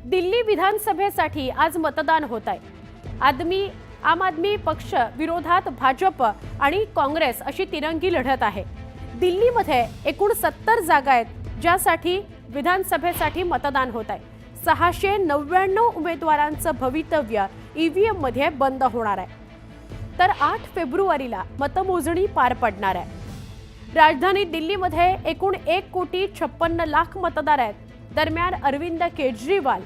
दिल्ली विधानसभेसाठी आज मतदान होत आहे। आम आदमी पक्ष विरोधात भाजप आणि काँग्रेस अशी तिरंगी लढत आहे। दिल्लीमध्ये एकूण 70 जागा आहेत ज्यासाठी विधानसभेसाठी मतदान होत आहे। 699 उमेदवारांचं भवितव्य ईव्हीएम मध्ये बंद होणार आहे। तर 8 फेब्रुवारीला मतमोजणी पार पडणार आहे। राजधानी दिल्लीमध्ये एकूण 1,56,00,000 मतदार आहेत। दरम्यान अरविंद केजरीवाल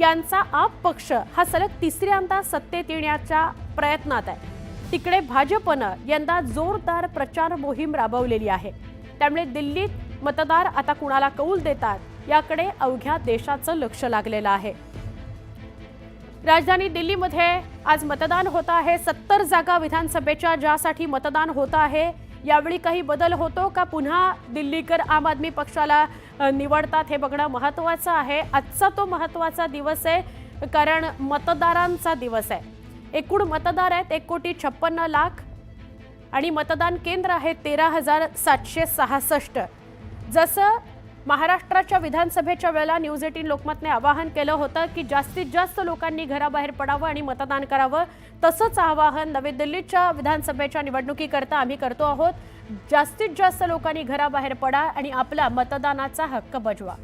यांचा आप पक्ष हा सलग तिसऱ्यांदा सत्तेत येण्याच्या प्रयत्नात आहे। तिकडे भाजपनं यंदा जोरदार प्रचार मोहीम राबवलेली आहे। त्यामुळे दिल्लीत मतदार आता कुणाला कौल देतात याकडे अवघ्या देशाचं लक्ष लागलेलं आहे। राजधानी दिल्लीमध्ये आज मतदान होत आहे। 70 जागा विधानसभेच्या ज्यासाठी मतदान होत आहे। यावेळी काही बदल होतो का, पुन्हा दिल्लीकर आम आदमी पक्षाला निवडतात हे बघणं महत्त्वाचं आहे। आजचा तो महत्त्वाचा दिवस आहे कारण मतदारांचा दिवस आहे। एकूण मतदार आहेत 1,56,00,000 आणि मतदान केंद्र आहे 13,766। जसं महाराष्ट्राच्या विधानसभेच्या वेळेला न्यूज 18 लोकमतने आवाहन केलं होतं की जास्तीत जास्त लोकांनी घराबाहेर पडावं आणि मतदान करावं, तसंच आवाहन नवी दिल्लीच्या विधानसभेच्या निवडणुकीकरता आम्ही करतो आहोत। जास्तीत जास्त लोकांनी घराबाहेर पडा आणि आपला मतदानाचा हक्क बजवा।